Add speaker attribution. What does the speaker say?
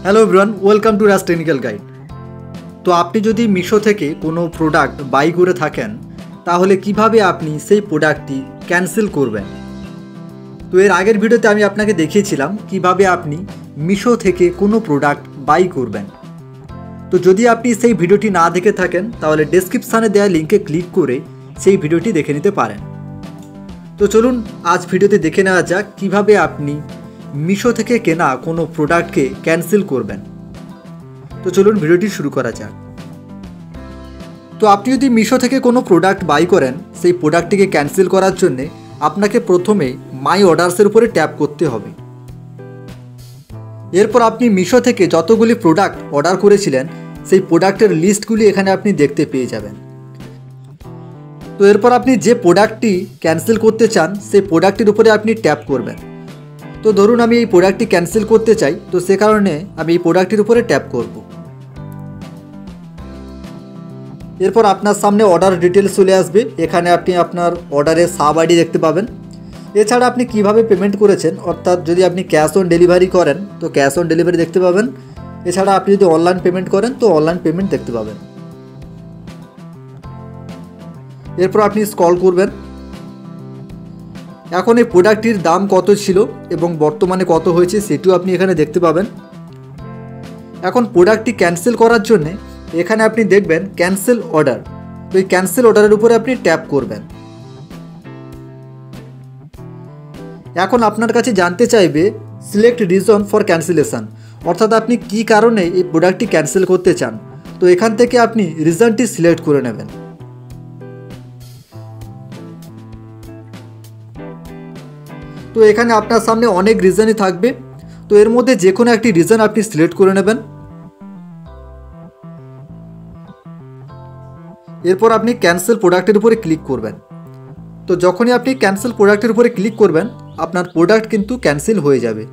Speaker 1: Hello everyone, welcome to Raj technical guide. তো আপনি যদি মিশো থেকে কোনো প্রোডাক্ট বাই করে থাকেন তাহলে কিভাবে আপনি সেই প্রোডাক্টটি ক্যান্সেল করবেন। তো এর আগের ভিডিওতে আমি আপনাকে দেখিয়েছিলাম কিভাবে আপনি মিশো থেকে কোনো প্রোডাক্ট বাই করবেন। তো যদি আপনি সেই ভিডিওটি না দেখে থাকেন তাহলে ডেসক্রিপশানে দেওয়া লিঙ্কে ক্লিক করে সেই ভিডিওটি দেখে নিতে পারেন। তো চলুন আজ ভিডিওতে দেখে নেওয়া যাক কিভাবে আপনি মিশো থেকে কেনা কোনো প্রোডাক্টকে ক্যান্সেল করবেন। তো চলুন ভিডিওটি শুরু করা যাক। তো আপনি যদি মিশো থেকে কোনো প্রোডাক্ট বাই করেন, সেই প্রোডাক্টটিকে ক্যান্সেল করার জন্যে আপনাকে প্রথমে মাই অর্ডার্সের উপরে ট্যাপ করতে হবে। এরপর আপনি মিশো থেকে যতগুলি প্রোডাক্ট অর্ডার করেছিলেন সেই প্রোডাক্টের লিস্টগুলি এখানে আপনি দেখতে পেয়ে যাবেন। তো এরপর আপনি যে প্রোডাক্টটি ক্যান্সেল করতে চান সেই প্রোডাক্টটির উপরে আপনি ট্যাপ করবেন। তো ধরুন আমি এই প্রোডাক্টটি ক্যান্সেল করতে চাই, তো সে কারণে আমি এই প্রোডাক্টটির উপরে ট্যাপ করব। এরপর আপনার সামনে অর্ডার ডিটেলস চলে আসবে। এখানে আপনি আপনার অর্ডারের সাব আইডি দেখতে পাবেন। এছাড়া আপনি কিভাবে পেমেন্ট করেছেন, অর্থাৎ যদি আপনি ক্যাশ অন ডেলিভারি করেন তো ক্যাশ অন ডেলিভারি দেখতে পাবেন। এছাড়া আপনি যদি অনলাইন পেমেন্ট করেন তো অনলাইন পেমেন্ট দেখতে পাবেন। এরপর আপনি স্ক্রল করবেন। এখন এই প্রোডাক্টটির দাম কত ছিল এবং বর্তমানে কত হয়েছে সেটিও আপনি এখানে দেখতে পাবেন। এখন প্রোডাক্টটি ক্যান্সেল করার জন্য এখানে আপনি দেখবেন ক্যান্সেল অর্ডার। তো এই ক্যান্সেল অর্ডারের উপরে আপনি ট্যাপ করবেন। এখন আপনার কাছে জানতে চাইবে সিলেক্ট রিজন ফর ক্যান্সেলেশন, অর্থাৎ আপনি কী কারণে এই প্রোডাক্টটি ক্যান্সেল করতে চান। তো এখান থেকে আপনি রিজনটি সিলেক্ট করে নেবেন। তো এখানে আপনার সামনে অনেক রিজনই থাকবে, তো এর মধ্যে যে কোনো একটি রিজন আপনি সিলেক্ট করে নেবেন। এরপর আপনি ক্যান্সেল প্রোডাক্টের উপরে ক্লিক করবেন। তো যখনই আপনি ক্যান্সেল প্রোডাক্টের উপরে ক্লিক করবেন আপনার প্রোডাক্ট কিন্তু ক্যান্সেল হয়ে যাবে।